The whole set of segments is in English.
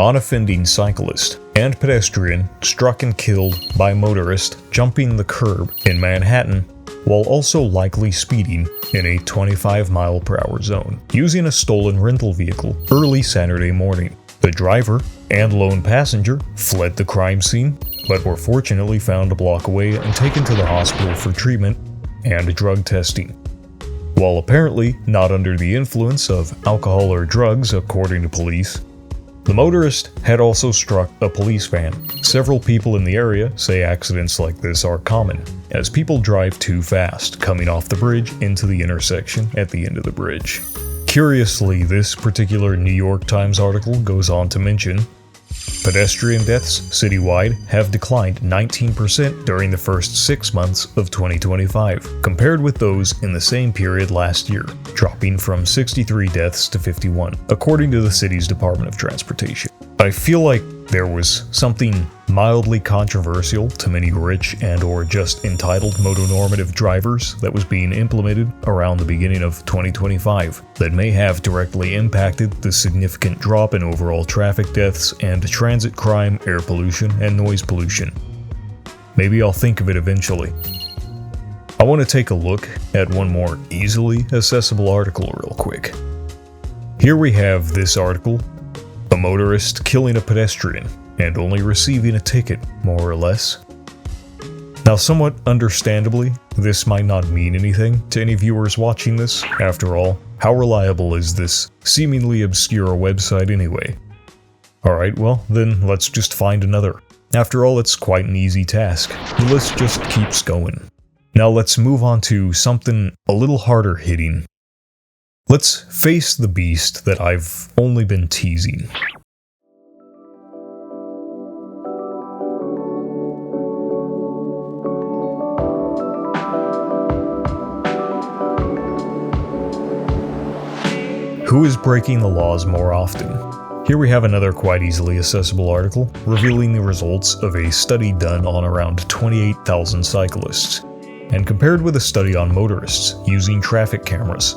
non-offending cyclist and pedestrian struck and killed by motorist jumping the curb in Manhattan while also likely speeding in a 25-mile-per-hour zone using a stolen rental vehicle early Saturday morning. The driver and lone passenger fled the crime scene, but were fortunately found a block away and taken to the hospital for treatment and drug testing. While apparently not under the influence of alcohol or drugs, according to police, the motorist had also struck a police van. Several people in the area say accidents like this are common, as people drive too fast, coming off the bridge into the intersection at the end of the bridge. Curiously, this particular New York Times article goes on to mention, pedestrian deaths citywide have declined 19% during the first 6 months of 2025, compared with those in the same period last year, dropping from 63 deaths to 51, according to the city's Department of Transportation. I feel like there was something mildly controversial to many rich and/or just entitled motonormative drivers that was being implemented around the beginning of 2025 that may have directly impacted the significant drop in overall traffic deaths and transit crime, air pollution, and noise pollution. Maybe I'll think of it eventually. I want to take a look at one more easily accessible article real quick. Here we have this article, a motorist killing a pedestrian and only receiving a ticket, more or less. Now, somewhat understandably, this might not mean anything to any viewers watching this. After all, how reliable is this seemingly obscure website anyway? Alright, well, then let's just find another. After all, it's quite an easy task. The list just keeps going. Now let's move on to something a little harder hitting. Let's face the beast that I've only been teasing. Who is breaking the laws more often? Here we have another quite easily accessible article revealing the results of a study done on around 28,000 cyclists, and compared with a study on motorists using traffic cameras.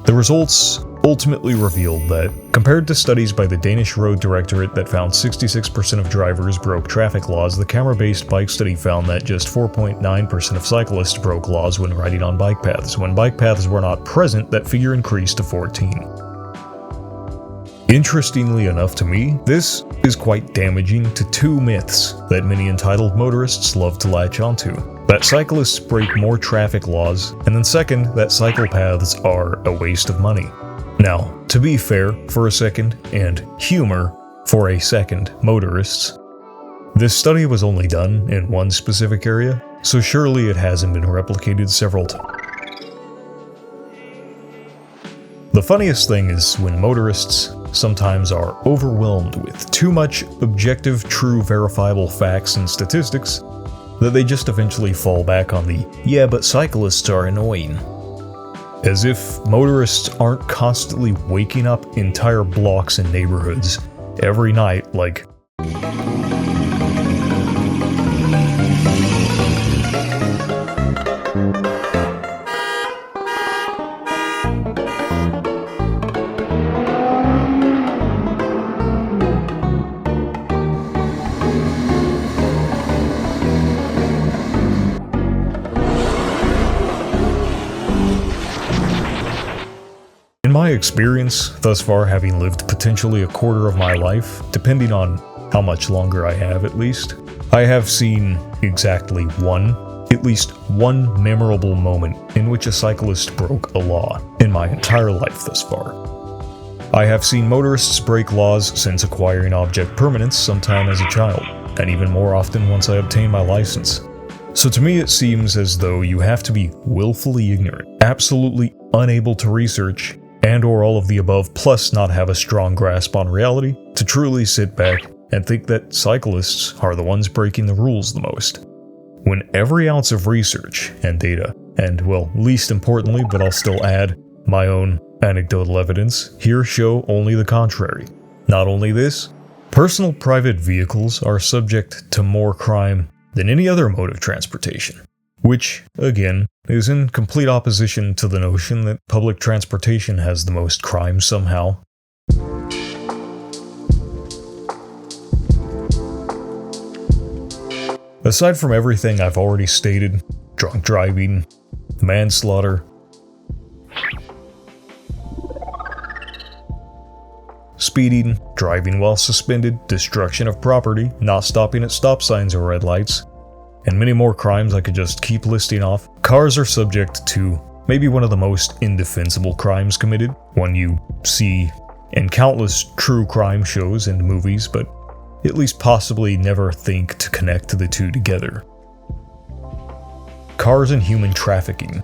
The results ultimately revealed that, compared to studies by the Danish Road Directorate that found 66% of drivers broke traffic laws, the camera-based bike study found that just 4.9% of cyclists broke laws when riding on bike paths. When bike paths were not present, that figure increased to 14. Interestingly enough to me, this is quite damaging to two myths that many entitled motorists love to latch onto. That cyclists break more traffic laws, and then second, that cycle paths are a waste of money. Now, to be fair for a second, and humor for a second, motorists, this study was only done in one specific area, so surely it hasn't been replicated several times. The funniest thing is when motorists sometimes are overwhelmed with too much objective, true, verifiable facts and statistics that they just eventually fall back on the, yeah, but cyclists are annoying. As if motorists aren't constantly waking up entire blocks and neighborhoods every night like, in my experience, thus far having lived potentially a quarter of my life, depending on how much longer I have at least, I have seen exactly at least one memorable moment in which a cyclist broke a law in my entire life thus far. I have seen motorists break laws since acquiring object permanence sometime as a child, and even more often once I obtained my license. So to me it seems as though you have to be willfully ignorant, absolutely unable to research, and/or all of the above, plus not have a strong grasp on reality, to truly sit back and think that cyclists are the ones breaking the rules the most. When every ounce of research and data, and well, least importantly, but I'll still add, my own anecdotal evidence, here show only the contrary. Not only this, personal private vehicles are subject to more crime than any other mode of transportation. Which, again, is in complete opposition to the notion that public transportation has the most crime somehow. Aside from everything I've already stated, drunk driving, manslaughter, speeding, driving while suspended, destruction of property, not stopping at stop signs or red lights, and many more crimes I could just keep listing off, cars are subject to maybe one of the most indefensible crimes committed, one you see in countless true crime shows and movies, but at least possibly never think to connect the two together. Cars and human trafficking.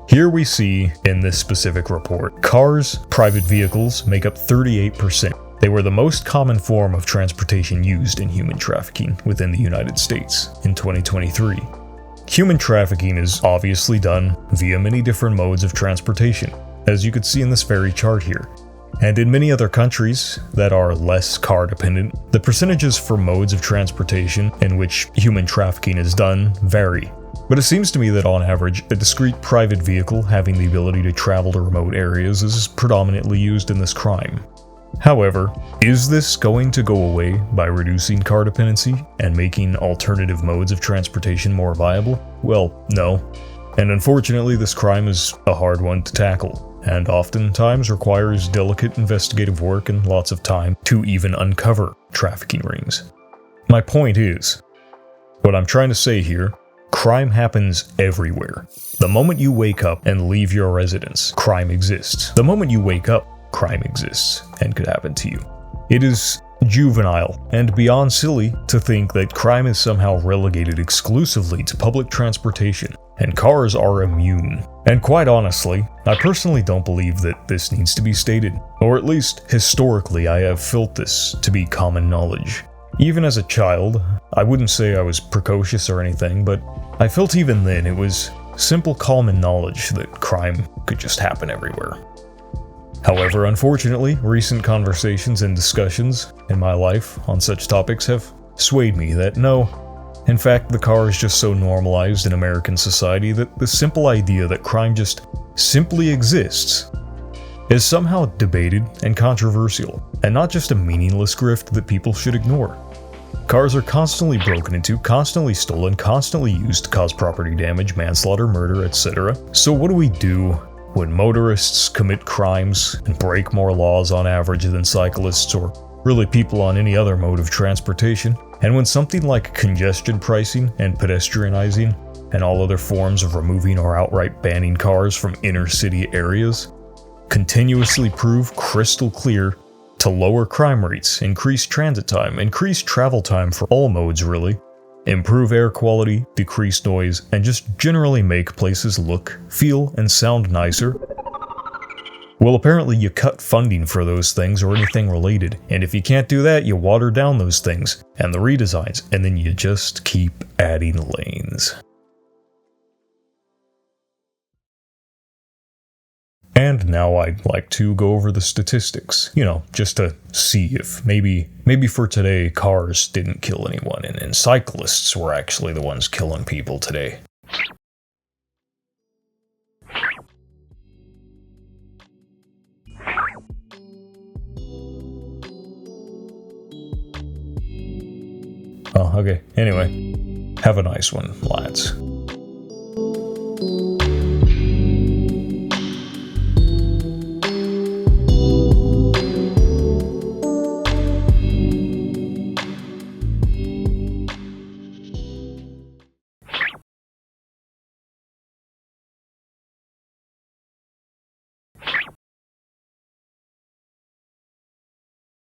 Here we see, in this specific report, cars, private vehicles, make up 38%. They were the most common form of transportation used in human trafficking within the United States in 2023. Human trafficking is obviously done via many different modes of transportation, as you could see in this very chart here. And in many other countries that are less car dependent, the percentages for modes of transportation in which human trafficking is done vary. But it seems to me that on average, a discrete private vehicle having the ability to travel to remote areas is predominantly used in this crime. However, is this going to go away by reducing car dependency and making alternative modes of transportation more viable? Well, no. And unfortunately, this crime is a hard one to tackle, and oftentimes requires delicate investigative work and lots of time to even uncover trafficking rings. My point is, what I'm trying to say here, crime happens everywhere. The moment you wake up and leave your residence, crime exists. The moment you wake up, crime exists and could happen to you. It is juvenile and beyond silly to think that crime is somehow relegated exclusively to public transportation, and cars are immune. And quite honestly, I personally don't believe that this needs to be stated, or at least historically I have felt this to be common knowledge. Even as a child, I wouldn't say I was precocious or anything, but I felt even then it was simple common knowledge that crime could just happen everywhere. However, unfortunately, recent conversations and discussions in my life on such topics have swayed me that no, in fact, the car is just so normalized in American society that the simple idea that crime just simply exists is somehow debated and controversial, and not just a meaningless grift that people should ignore. Cars are constantly broken into, constantly stolen, constantly used to cause property damage, manslaughter, murder, etc. So what do we do when motorists commit crimes and break more laws on average than cyclists or really people on any other mode of transportation? And when something like congestion pricing and pedestrianizing and all other forms of removing or outright banning cars from inner city areas continuously prove crystal clear to lower crime rates, increase transit time, increase travel time for all modes really, improve air quality, decrease noise, and just generally make places look, feel, and sound nicer, well, apparently you cut funding for those things or anything related, and if you can't do that, you water down those things and the redesigns, and then you just keep adding lanes. And now I'd like to go over the statistics, just to see if maybe for today cars didn't kill anyone and cyclists were actually the ones killing people today. Oh, okay. Anyway, have a nice one, lads.